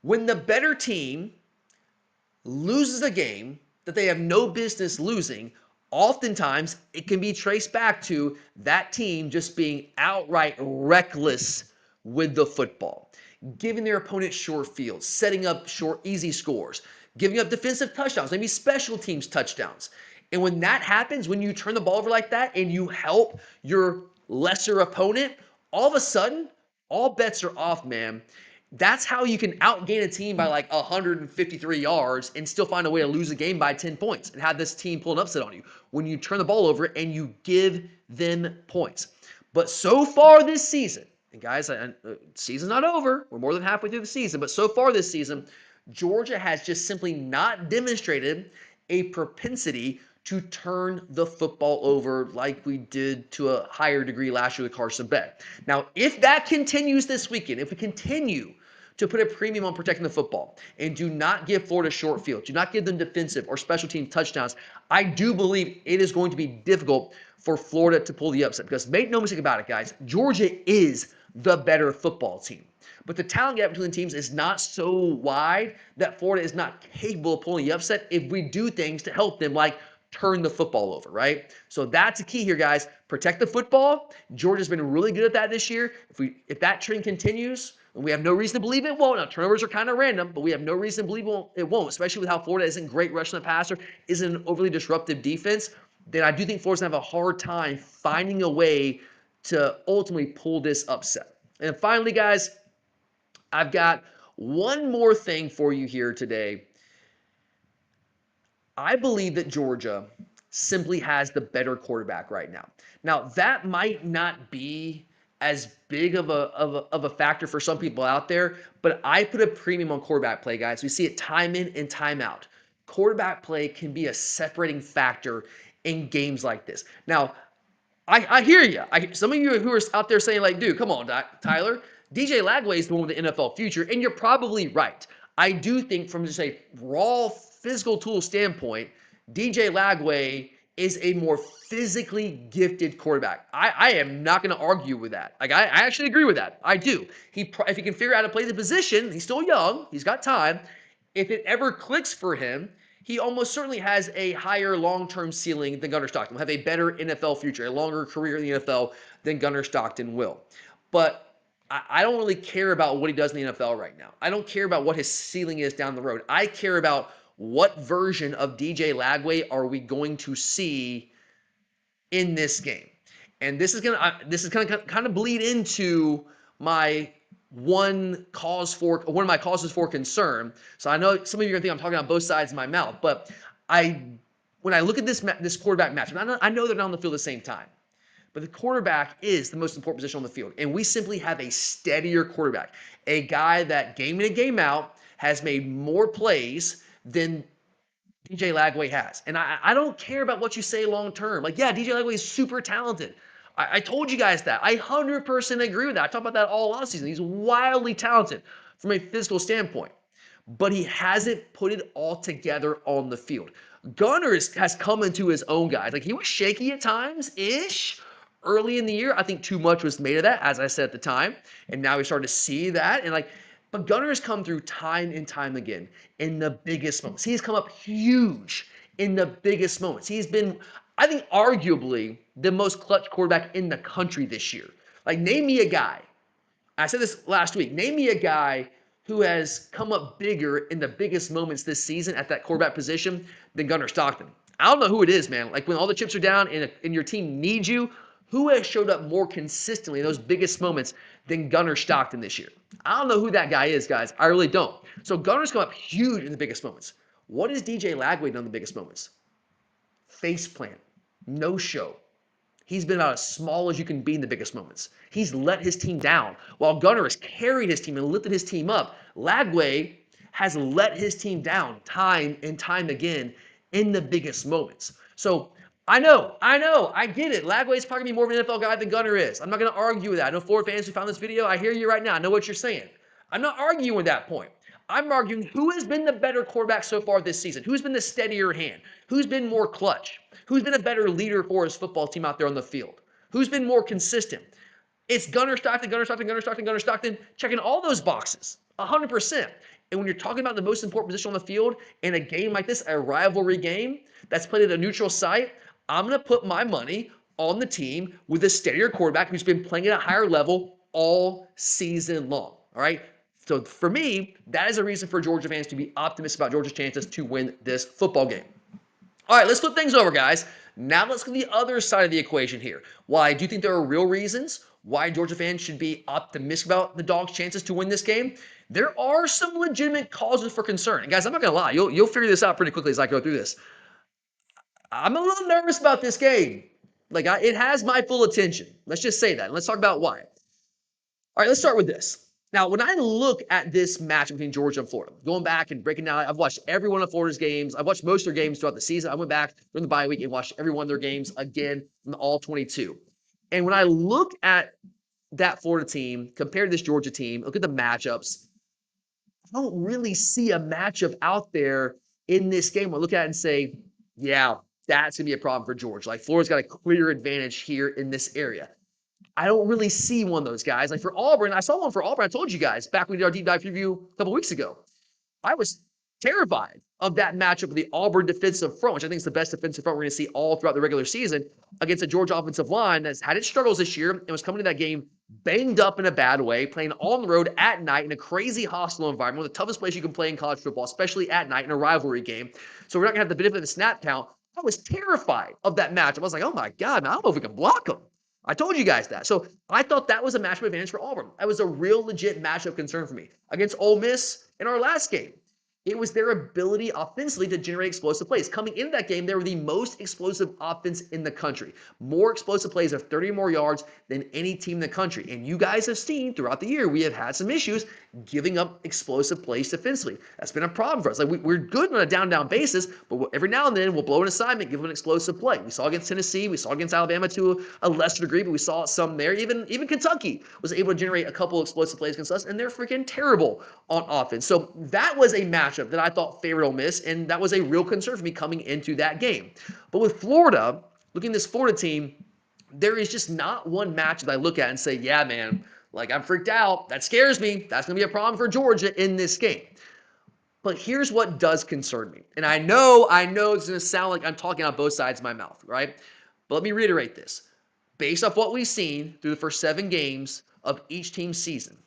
When the better team loses a game that they have no business losing, oftentimes it can be traced back to that team just being outright reckless with the football, giving their opponent short fields, setting up short, easy scores, giving up defensive touchdowns, maybe special teams touchdowns. And when that happens, when you turn the ball over like that and you help your lesser opponent, all of a sudden, all bets are off, man. That's how you can outgain a team by like 153 yards and still find a way to lose a game by 10 points and have this team pull an upset on you when you turn the ball over and you give them points. But so far this season, and guys, season's not over. We're more than halfway through the season, but so far this season, Georgia has just simply not demonstrated a propensity to turn the football over like we did to a higher degree last year with Carson Beck. Now, if that continues this weekend, if we continue to put a premium on protecting the football and do not give Florida short field, do not give them defensive or special team touchdowns, I do believe it is going to be difficult for Florida to pull the upset because make no mistake about it, guys, Georgia is the better football team. But the talent gap between the teams is not so wide that Florida is not capable of pulling the upset if we do things to help them, like turn the football over, right? So that's the key here, guys. Protect the football. Georgia's been really good at that this year. If that trend continues, and we have no reason to believe it won't. Now, turnovers are kind of random, but we have no reason to believe it won't, especially with how Florida isn't great rushing the passer, isn't an overly disruptive defense. Then I do think Florida's going to have a hard time finding a way to ultimately pull this upset. And finally, guys, I've got one more thing for you here today. I believe that Georgia simply has the better quarterback right now. Now, that might not be as big of a factor for some people out there, but I put a premium on quarterback play, guys. We see it time in and time out. Quarterback play can be a separating factor in games like this. Now, I hear you. Some of you who are out there saying, like, dude, come on, Tyler. DJ Lagway is the one with the NFL future, and you're probably right. I do think from just a raw physical tool standpoint, DJ Lagway is a more physically gifted quarterback. I am not going to argue with that. Like, I actually agree with that. I do. If he can figure out how to play the position, he's still young. He's got time. If it ever clicks for him, he almost certainly has a higher long-term ceiling than Gunnar Stockton. Will have a better NFL future, a longer career in the NFL than Gunnar Stockton will. But I don't really care about what he does in the NFL right now. I don't care about what his ceiling is down the road. I care about what version of DJ Lagway are we going to see in this game. And this is gonna kind of bleed into my one of my causes for concern. So I know some of you are gonna think I'm talking on both sides of my mouth, but when I look at this quarterback match, I know they're not on the field at the same time, but the quarterback is the most important position on the field, and we simply have a steadier quarterback, a guy that game in and game out has made more plays than DJ Lagway has. And I don't care about what you say long term. Like, yeah, DJ Lagway is super talented. I told you guys that. I 100% agree with that. I talk about that all offseason. He's wildly talented from a physical standpoint, but he hasn't put it all together on the field. Gunnar has come into his own, guys. Like, he was shaky at times-ish early in the year. I think too much was made of that, as I said at the time. And now we started to see that. And but Gunnar has come through time and time again in the biggest moments. He's come up huge in the biggest moments. He's been, I think, arguably the most clutch quarterback in the country this year. Like, name me a guy. I said this last week. Name me a guy who has come up bigger in the biggest moments this season at that quarterback position than Gunnar Stockton. I don't know who it is, man. Like, when all the chips are down and your team needs you, who has showed up more consistently in those biggest moments than Gunnar Stockton this year? I don't know who that guy is, guys. I really don't. So Gunnar's come up huge in the biggest moments. What has DJ Lagway done in the biggest moments? Face plant. No show. He's been about as small as you can be in the biggest moments. He's let his team down. While Gunnar has carried his team and lifted his team up, Lagway has let his team down time and time again in the biggest moments. So I know, I get it. Lagway's probably going to be more of an NFL guy than Gunner is. I'm not going to argue with that. I know Florida fans who found this video, I hear you right now. I know what you're saying. I'm not arguing that point. I'm arguing who has been the better quarterback so far this season? Who's been the steadier hand? Who's been more clutch? Who's been a better leader for his football team out there on the field? Who's been more consistent? It's Gunner Stockton, Gunner Stockton, Gunner Stockton, Gunner Stockton, checking all those boxes, 100%. And when you're talking about the most important position on the field in a game like this, a rivalry game that's played at a neutral site, I'm going to put my money on the team with a steadier quarterback who's been playing at a higher level all season long. All right. So for me, that is a reason for Georgia fans to be optimistic about Georgia's chances to win this football game. All right, let's flip things over, guys. Now let's look at the other side of the equation here. While I do think there are real reasons why Georgia fans should be optimistic about the Dogs' chances to win this game, there are some legitimate causes for concern. And guys, I'm not going to lie. You'll figure this out pretty quickly as I go through this. I'm a little nervous about this game. It has my full attention. Let's just say that. And let's talk about why. All right, let's start with this. Now, when I look at this match between Georgia and Florida, going back and breaking down, I've watched every one of Florida's games. I've watched most of their games throughout the season. I went back during the bye week and watched every one of their games again from all 22. And when I look at that Florida team compared to this Georgia team, look at the matchups, I don't really see a matchup out there in this game where I look at it and say, yeah, that's going to be a problem for Georgia. Like, Florida's got a clear advantage here in this area. I don't really see one of those guys. Like for Auburn, I saw one for Auburn. I told you guys back when we did our deep dive preview a couple weeks ago. I was terrified of that matchup with the Auburn defensive front, which I think is the best defensive front we're going to see all throughout the regular season against a Georgia offensive line that's had its struggles this year and was coming to that game banged up in a bad way, playing on the road at night in a crazy hostile environment, one of the toughest places you can play in college football, especially at night in a rivalry game. So we're not going to have the benefit of the snap count. I was terrified of that matchup. I was like, oh my God, man, I don't know if we can block them. I told you guys that. So I thought that was a matchup advantage for Auburn. That was a real legit matchup concern for me. Against Ole Miss in our last game, it was their ability offensively to generate explosive plays. Coming into that game, they were the most explosive offense in the country. More explosive plays of 30 or more yards than any team in the country. And you guys have seen throughout the year, we have had some issues giving up explosive plays defensively. That's been a problem for us. Like we're good on a down basis, but every now and then we'll blow an assignment, give them an explosive play. We saw against Tennessee, we saw against Alabama to a lesser degree, but we saw some there. Even Kentucky was able to generate a couple of explosive plays against us, and they're freaking terrible on offense. So that was a matchup that I thought favored Ole Miss, and that was a real concern for me coming into that game. But with Florida, looking at this Florida team, there is just not one match that I look at and say, yeah, man, like I'm freaked out. That scares me. That's going to be a problem for Georgia in this game. But here's what does concern me. And I know it's going to sound like I'm talking out both sides of my mouth, right? But let me reiterate this. Based off what we've seen through the first 7 games of each team's season,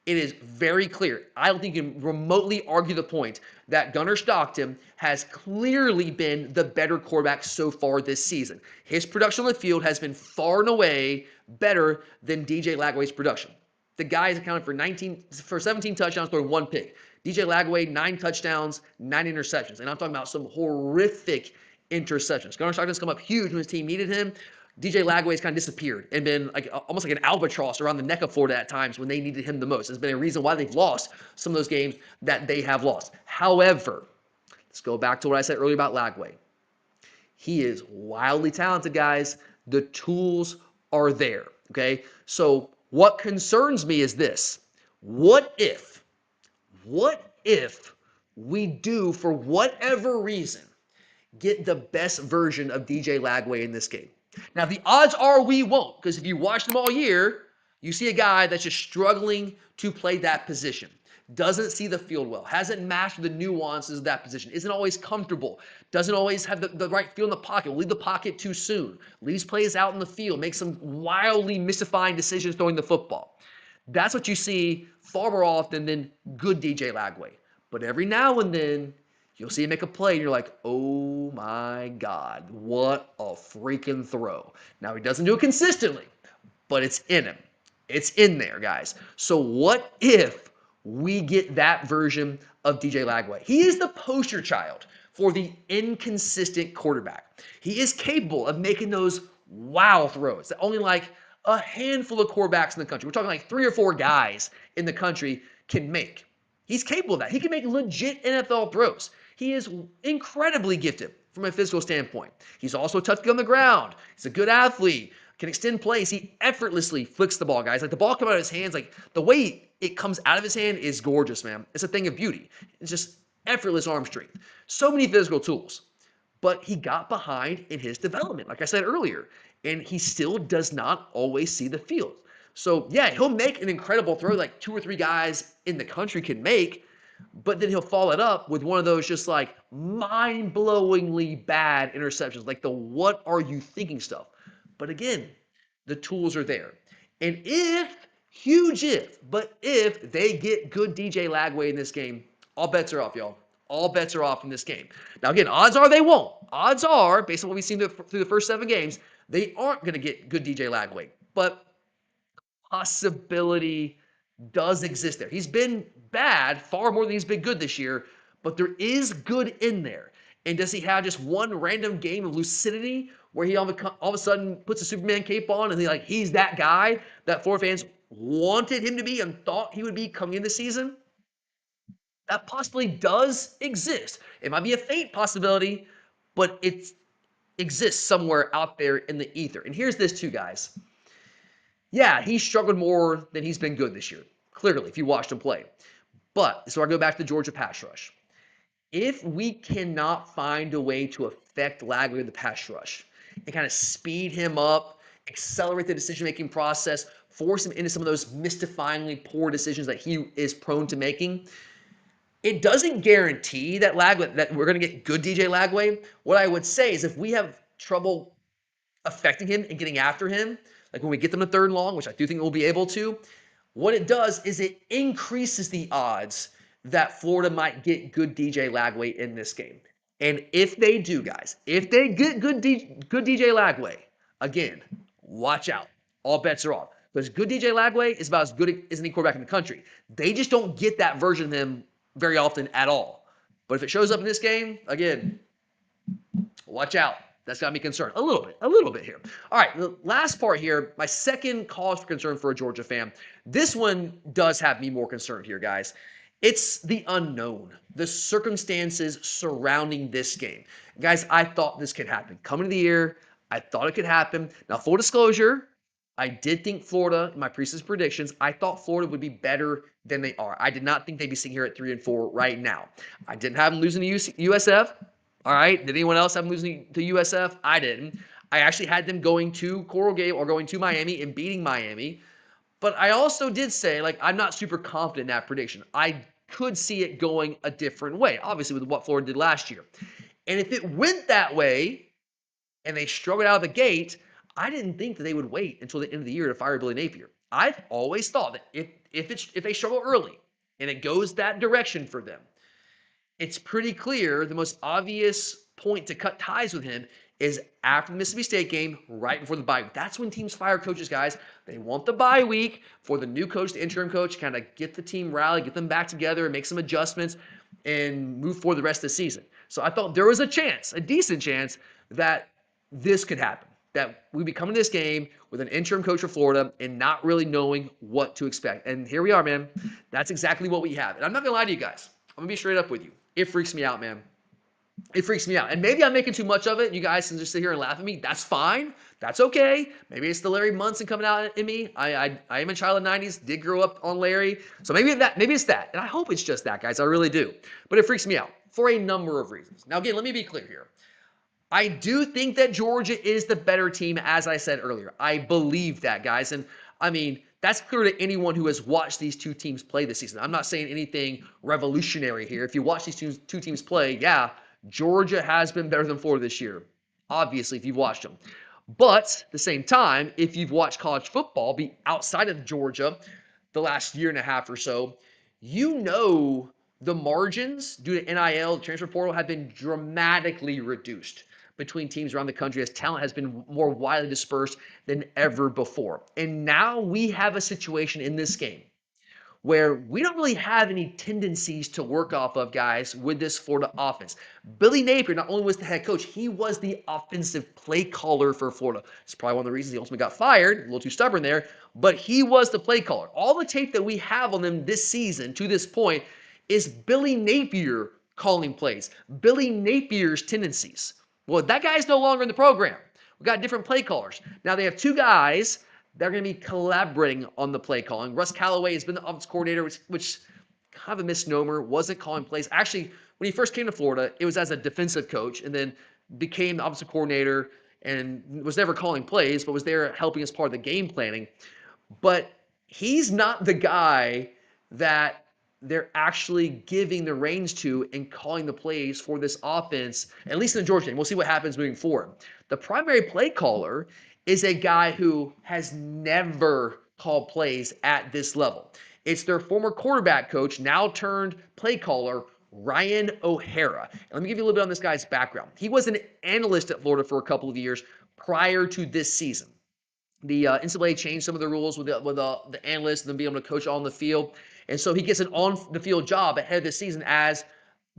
it is very clear. I don't think you can remotely argue the point that Gunner Stockton has clearly been the better quarterback so far this season. His production on the field has been far and away better than DJ Lagway's production. The guy is accounted for 17 touchdowns, throwing 1 pick. DJ Lagway, 9 touchdowns, 9 interceptions. And I'm talking about some horrific interceptions. Gunner Stockton's come up huge when his team needed him. DJ Lagway's kind of disappeared and been almost like an albatross around the neck of Florida at times when they needed him the most. It's been a reason why they've lost some of those games that they have lost. However, let's go back to what I said earlier about Lagway. He is wildly talented, guys. The tools are there, okay? So what concerns me is this. What if we do, for whatever reason, get the best version of DJ Lagway in this game? Now, the odds are we won't, because if you watch them all year, you see a guy that's just struggling to play that position, doesn't see the field well, hasn't mastered the nuances of that position, isn't always comfortable, doesn't always have the right feel in the pocket, will leave the pocket too soon, leaves plays out in the field, makes some wildly mystifying decisions throwing the football. That's what you see far more often than good DJ Lagway. But every now and then, you'll see him make a play, and you're like, oh my God, what a freaking throw. Now, he doesn't do it consistently, but it's in him. It's in there, guys. So what if we get that version of DJ Lagway? He is the poster child for the inconsistent quarterback. He is capable of making those wow throws that only like a handful of quarterbacks in the country, we're talking like 3 or 4 guys in the country, can make. He's capable of that. He can make legit NFL throws. He is incredibly gifted from a physical standpoint. He's also tough to get on the ground. He's a good athlete, can extend plays. He effortlessly flicks the ball, guys. Like the ball coming out of his hands, like the way it comes out of his hand is gorgeous, man. It's a thing of beauty. It's just effortless arm strength. So many physical tools. But he got behind in his development, like I said earlier, and he still does not always see the field. So, yeah, he'll make an incredible throw like 2 or 3 guys in the country can make, but then he'll follow it up with one of those just like mind-blowingly bad interceptions, like the what are you thinking stuff. But again, the tools are there. And huge if, but if they get good DJ Lagway in this game, all bets are off, y'all. All bets are off in this game. Now, again, odds are they won't. Odds are, based on what we've seen through the first 7 games, they aren't going to get good DJ Lagway. But possibility does exist there. He's been bad far more than he's been good this year, but there is good in there. And does he have just one random game of lucidity where he all of a sudden puts a Superman cape on and he's that guy that Florida fans wanted him to be and thought he would be coming in the season? That possibly does exist. It might be a faint possibility, but it exists somewhere out there in the ether. And here's this too, guys. Yeah, he struggled more than he's been good this year, clearly, if you watched him play. But, so I go back to the Georgia pass rush. If we cannot find a way to affect Lagway with the pass rush and kind of speed him up, accelerate the decision-making process, force him into some of those mystifyingly poor decisions that he is prone to making, it doesn't guarantee that we're going to get good DJ Lagway. What I would say is if we have trouble affecting him and getting after him, like when we get them to 3rd and long, which I do think we'll be able to, what it does is it increases the odds that Florida might get good DJ Lagway in this game. And if they do, guys, if they get good DJ Lagway, again, watch out. All bets are off. Because good DJ Lagway is about as good as any quarterback in the country. They just don't get that version of him very often at all. But if it shows up in this game, again, watch out. That's got me concerned a little bit here. All right, the last part here, my second cause for concern for a Georgia fan. This one does have me more concerned here, guys. It's the unknown, the circumstances surrounding this game. Guys, I thought this could happen. Coming to the year, I thought it could happen. Now, full disclosure, I did think Florida, in my preseason predictions, I thought Florida would be better than they are. I did not think they'd be sitting here at 3-4 right now. I didn't have them losing to USF. All right. Did anyone else have them losing to USF? I didn't. I actually had them going to Coral Gables or going to Miami and beating Miami. But I also did say, I'm not super confident in that prediction. I could see it going a different way, obviously, with what Florida did last year. And if it went that way and they struggled out of the gate, I didn't think that they would wait until the end of the year to fire Billy Napier. I've always thought that if they struggle early and it goes that direction for them, it's pretty clear the most obvious point to cut ties with him is after the Mississippi State game, right before the bye week. That's when teams fire coaches, guys. They want the bye week for the new coach, the interim coach, kind of get the team rallied, get them back together, and make some adjustments, and move forward the rest of the season. So I thought there was a chance, a decent chance, that this could happen, that we'd be coming to this game with an interim coach for Florida and not really knowing what to expect. And here we are, man. That's exactly what we have. And I'm not going to lie to you guys. I'm going to be straight up with you. It freaks me out, man. It freaks me out. And maybe I'm making too much of it. You guys can just sit here and laugh at me. That's fine. That's okay. Maybe it's the Larry Munson coming out in me. I am a child of the 90s, did grow up on Larry. So maybe it's that. And I hope it's just that, guys. I really do. But it freaks me out for a number of reasons. Now, again, let me be clear here. I do think that Georgia is the better team, as I said earlier. I believe that, guys. And, I mean, that's clear to anyone who has watched these two teams play this season. I'm not saying anything revolutionary here. If you watch these two teams play, yeah, Georgia has been better than Florida this year, obviously, if you've watched them. But at the same time, if you've watched college football be outside of Georgia the last year and a half or so, you know the margins due to NIL, the transfer portal, have been dramatically reduced between teams around the country as talent has been more widely dispersed than ever before. And now we have a situation in this game where we don't really have any tendencies to work off of, guys, with this Florida offense. Billy Napier not only was the head coach, he was the offensive play caller for Florida. It's probably one of the reasons he ultimately got fired, a little too stubborn there, but he was the play caller. All the tape that we have on them this season to this point is Billy Napier calling plays, Billy Napier's tendencies. Well, that guy's no longer in the program. We got different play callers. Now they have two guys that are going to be collaborating on the play calling. Russ Callaway has been the offense coordinator, which kind of a misnomer, wasn't calling plays. Actually, when he first came to Florida, it was as a defensive coach and then became the offensive coordinator and was never calling plays, but was there helping as part of the game planning. But he's not the guy that they're actually giving the reins to and calling the plays for this offense, at least in the Georgia game. We'll see what happens moving forward. The primary play caller is a guy who has never called plays at this level. It's their former quarterback coach, now turned play caller, Ryan O'Hara. And let me give you a little bit on this guy's background. He was an analyst at Florida for a couple of years prior to this season. The NCAA changed some of the rules with the analysts and then being able to coach on the field. And so he gets an on-the-field job ahead of this season as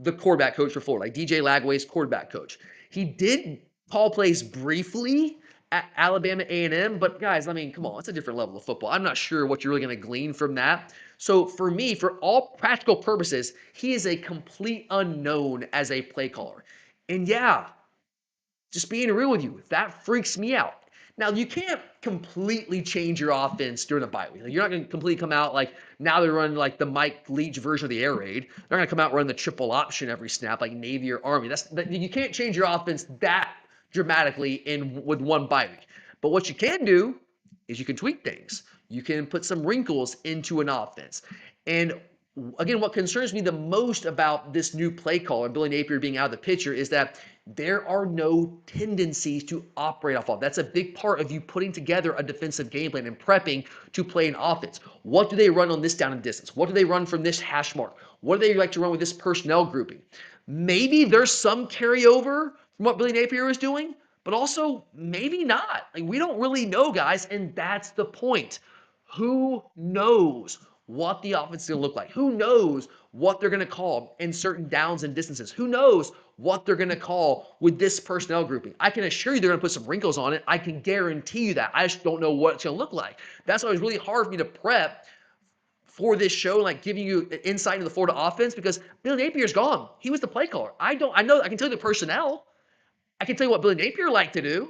the quarterback coach for Florida, like DJ Lagway's quarterback coach. He did call plays briefly at Alabama A&M, but guys, I mean, come on, it's a different level of football. I'm not sure what you're really going to glean from that. So for me, for all practical purposes, he is a complete unknown as a play caller. And yeah, just being real with you, that freaks me out. Now, you can't completely change your offense during a bye week. You're not going to completely come out like now they're running like the Mike Leach version of the air raid. They're going to come out running the triple option every snap like Navy or Army. You can't change your offense that dramatically with one bye week. But what you can do is you can tweak things. You can put some wrinkles into an offense. And again, what concerns me the most about this new play call and Billy Napier being out of the picture is that there are no tendencies to operate off of. That's a big part of you putting together a defensive game plan and prepping to play an offense. What do they run on this down and distance? What do they run from this hash mark? What do they like to run with this personnel grouping? Maybe there's some carryover from what Billy Napier is doing, but also maybe not. Like, we don't really know, guys, and that's the point. Who knows what the offense is going to look like? Who knows what they're going to call in certain downs and distances? Who knows what they're going to call with this personnel grouping? I can assure you they're going to put some wrinkles on it. I can guarantee you that. I just don't know what it's going to look like. That's why it was really hard for me to prep for this show, like giving you insight into the Florida offense, because Billy Napier's gone. He was the play caller. I can tell you the personnel. I can tell you what Billy Napier liked to do,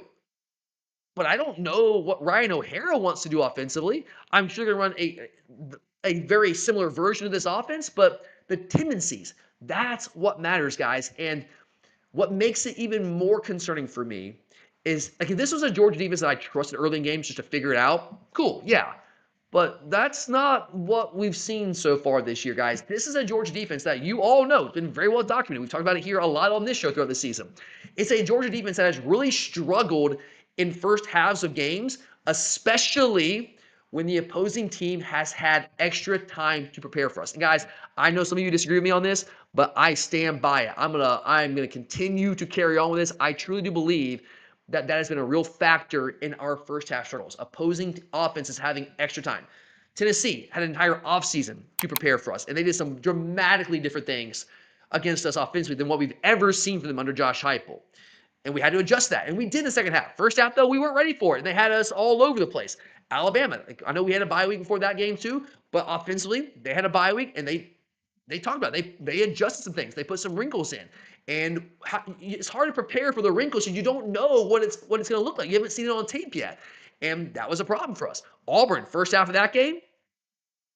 but I don't know what Ryan O'Hara wants to do offensively. I'm sure they're going to run a very similar version of this offense, but the tendencies, that's what matters, guys. And what makes it even more concerning for me is, like, if this was a Georgia defense that I trusted early in games just to figure it out, cool, yeah. But that's not what we've seen so far this year, guys. This is a Georgia defense that you all know. It's been very well documented. We've talked about it here a lot on this show throughout the season. It's a Georgia defense that has really struggled in first halves of games, especially when the opposing team has had extra time to prepare for us. And guys, I know some of you disagree with me on this, but I stand by it. I'm gonna continue to carry on with this. I truly do believe that has been a real factor in our first half struggles. Opposing offenses having extra time. Tennessee had an entire offseason to prepare for us, and they did some dramatically different things against us offensively than what we've ever seen from them under Josh Heupel. And we had to adjust that, and we did in the second half. First half, though, we weren't ready for it, and they had us all over the place. Alabama, I know we had a bye week before that game too, but offensively, they had a bye week, and they talked about it. They adjusted some things. They put some wrinkles in. And it's hard to prepare for the wrinkles because you don't know what it's going to look like. You haven't seen it on tape yet. And that was a problem for us. Auburn, first half of that game,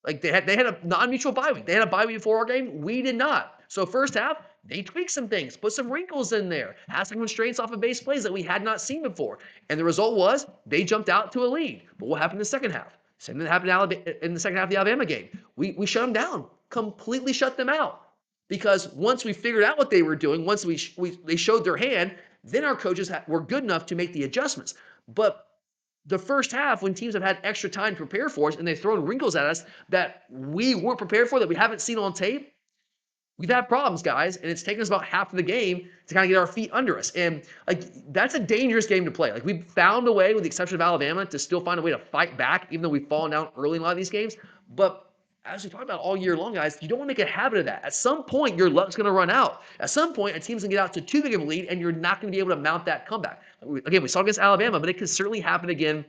like they had a non-mutual bye week. They had a bye week before our game. We did not. So first half, they tweaked some things, put some wrinkles in there, had some constraints off of base plays that we had not seen before. And the result was they jumped out to a lead. But what happened in the second half? Same thing that happened in the second half of the Alabama game. We shut them down, completely shut them out. Because once we figured out what they were doing, once they showed their hand, then our coaches were good enough to make the adjustments. But the first half, when teams have had extra time to prepare for us and they've thrown wrinkles at us that we weren't prepared for, that we haven't seen on tape, we've had problems, guys, and it's taken us about half of the game to kind of get our feet under us. And like that's a dangerous game to play. Like we've found a way, with the exception of Alabama, to still find a way to fight back, even though we've fallen down early in a lot of these games. But as we talked about all year long, guys, you don't want to make a habit of that. At some point, your luck's going to run out. At some point, a team's going to get out to too big of a lead, and you're not going to be able to mount that comeback. Again, we saw against Alabama, but it could certainly happen again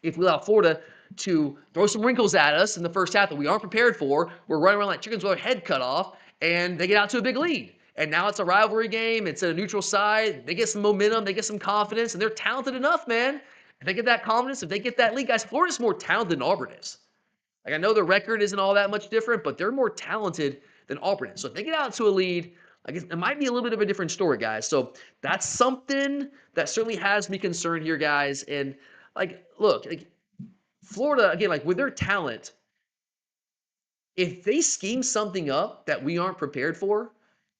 if we allow Florida to throw some wrinkles at us in the first half that we aren't prepared for. We're running around like chickens with our head cut off, and they get out to a big lead. And now it's a rivalry game. It's a neutral side. They get some momentum. They get some confidence. And they're talented enough, man. If they get that confidence, if they get that lead, guys, Florida's more talented than Auburn is. Like, I know the record isn't all that much different, but they're more talented than Auburn is. So if they get out to a lead, I guess it might be a little bit of a different story, guys. So that's something that certainly has me concerned here, guys. And, like, look, like, Florida, again, like, with their talent, if they scheme something up that we aren't prepared for,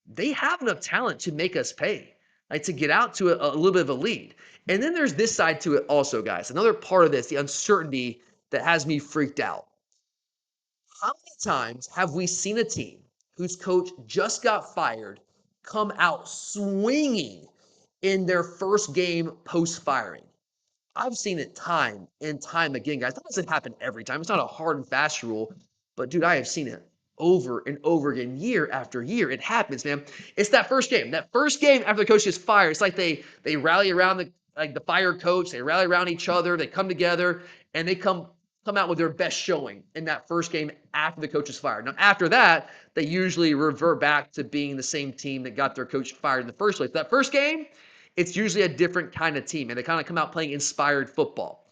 they have enough talent to make us pay, like to get out to a little bit of a lead. And then there's this side to it also, guys. Another part of this, the uncertainty that has me freaked out. How many times have we seen a team whose coach just got fired come out swinging in their first game post firing? I've seen it time and time again, guys. That doesn't happen every time. It's not a hard and fast rule, but dude, I have seen it over and over again, year after year. It happens, man. It's that first game. That first game after the coach gets fired, it's like they rally around the fired coach. They rally around each other. They come together and they come out with their best showing in that first game after the coach is fired. Now, after that, they usually revert back to being the same team that got their coach fired in the first place. That first game, it's usually a different kind of team, and they kind of come out playing inspired football.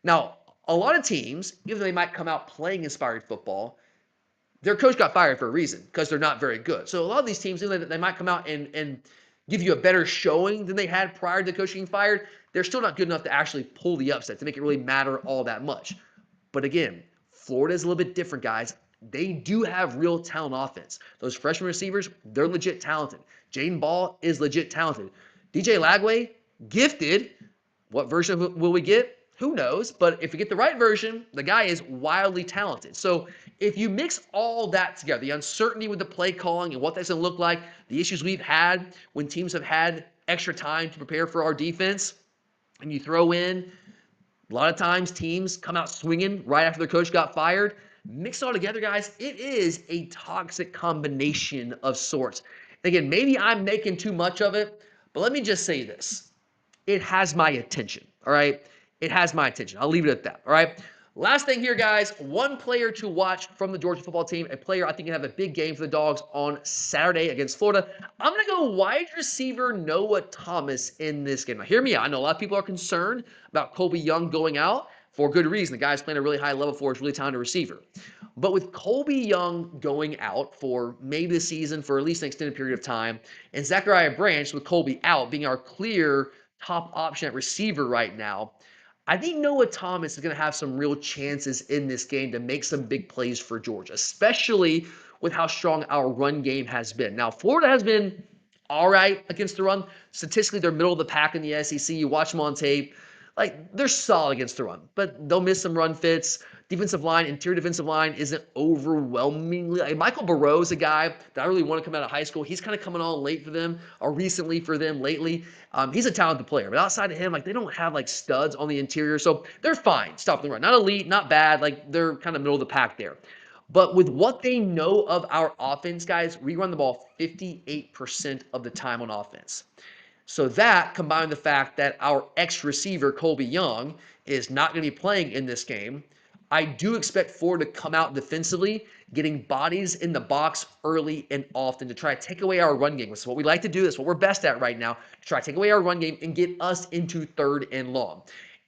Now, a lot of teams, even though they might come out playing inspired football, their coach got fired for a reason because they're not very good. So a lot of these teams, even though they might come out and give you a better showing than they had prior to the coach getting fired, they're still not good enough to actually pull the upset to make it really matter all that much. But again, Florida is a little bit different, guys. They do have real talent offense. Those freshman receivers, they're legit talented. Jaden Ball is legit talented. DJ Lagway, gifted. What version will we get? Who knows? But if you get the right version, the guy is wildly talented. So if you mix all that together, the uncertainty with the play calling and what that's going to look like, the issues we've had when teams have had extra time to prepare for our defense, and you throw in a lot of times teams come out swinging right after their coach got fired. Mix it all together, guys. It is a toxic combination of sorts. Again, maybe I'm making too much of it, but let me just say this. It has my attention, all right? It has my attention. I'll leave it at that, all right? Last thing here, guys, one player to watch from the Georgia football team, a player I think can have a big game for the Dogs on Saturday against Florida. I'm going to go wide receiver Noah Thomas in this game. Now, hear me out. I know a lot of people are concerned about Colby Young going out for good reason. The guy's playing a really high level for his really talented receiver. But with Colby Young going out for maybe the season for at least an extended period of time, and Zachariah Branch with Colby out being our clear top option at receiver right now, I think Noah Thomas is going to have some real chances in this game to make some big plays for Georgia, especially with how strong our run game has been. Now, Florida has been all right against the run. Statistically, they're middle of the pack in the SEC. You watch them on tape. Like, they're solid against the run, but they'll miss some run fits. Defensive line, interior defensive line isn't overwhelmingly. Like Michael Burrow's a guy that I really want to come out of high school. He's kind of coming on late for them, or recently for them lately. He's a talented player, but outside of him, like they don't have like studs on the interior, so they're fine stopping the run. Not elite, not bad. Like they're kind of middle of the pack there. But with what they know of our offense, guys, we run the ball 58% of the time on offense. So that, combined with the fact that our ex-receiver, Colby Young, is not going to be playing in this game, I do expect Florida to come out defensively, getting bodies in the box early and often to try to take away our run game. This is what we like to do. That's what we're best at right now, to try to take away our run game and get us into third and long.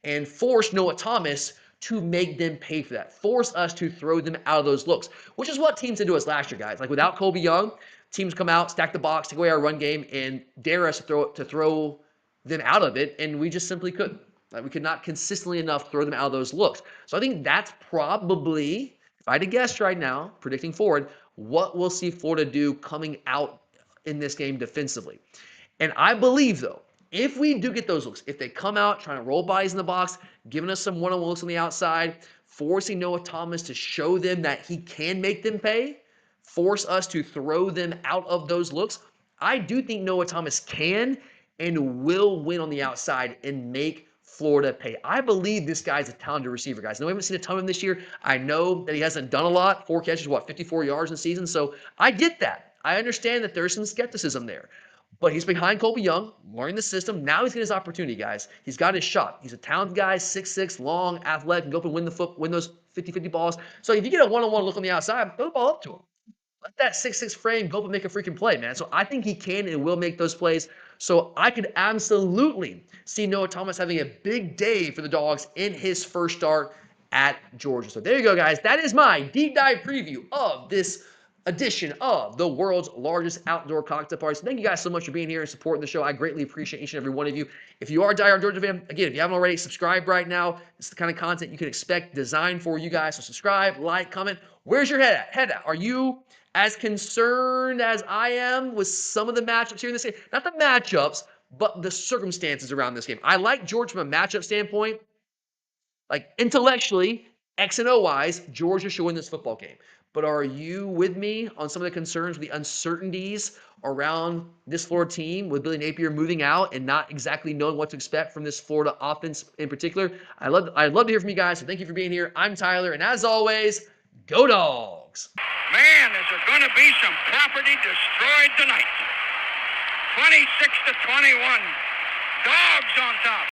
And force Noah Thomas to make them pay for that. Force us to throw them out of those looks, which is what teams did to us last year, guys. Like without Colby Young, teams come out, stack the box, take away our run game, and dare us to throw them out of it, and we just simply couldn't. Like we could not consistently enough throw them out of those looks. So I think that's probably, if I had to guess right now, predicting forward, what we'll see Florida do coming out in this game defensively. And I believe, though, if we do get those looks, if they come out trying to roll bodies in the box, giving us some one-on-one looks on the outside, forcing Noah Thomas to show them that he can make them pay, force us to throw them out of those looks, I do think Noah Thomas can and will win on the outside and make Florida pay. I believe this guy's a talented receiver, guys. I know we haven't seen a ton of him this year. I know that he hasn't done a lot. 4 catches, 54 yards in the season. So I get that. I understand that there's some skepticism there. But he's behind Colby Young, learning the system. Now he's getting his opportunity, guys. He's got his shot. He's a talented guy, 6'6", long, athletic, can go up and win those 50-50 balls. So if you get a one-on-one look on the outside, throw the ball up to him. let that 6'6" frame go up and make a freaking play, man. So I think he can and will make those plays. So I could absolutely see Noah Thomas having a big day for the Dogs in his first start at Georgia. So there you go, guys. That is my deep dive preview of this edition of the world's largest outdoor cocktail party. So thank you guys so much for being here and supporting the show. I greatly appreciate each and every one of you. If you are a diehard Georgia fan, again, if you haven't already, subscribe right now. It's the kind of content you can expect designed for you guys. So subscribe, like, comment. Where's your head at? Are you as concerned as I am with some of the matchups here in this game? Not the matchups, but the circumstances around this game. I like Georgia from a matchup standpoint. Like intellectually, X and O wise, Georgia should win this football game. But are you with me on some of the concerns, the uncertainties around this Florida team with Billy Napier moving out and not exactly knowing what to expect from this Florida offense in particular? I'd love to hear from you guys. So thank you for being here. I'm Tyler, and as always, go Dogs! Man, is there going to be some property destroyed tonight. 26-21. Dogs on top.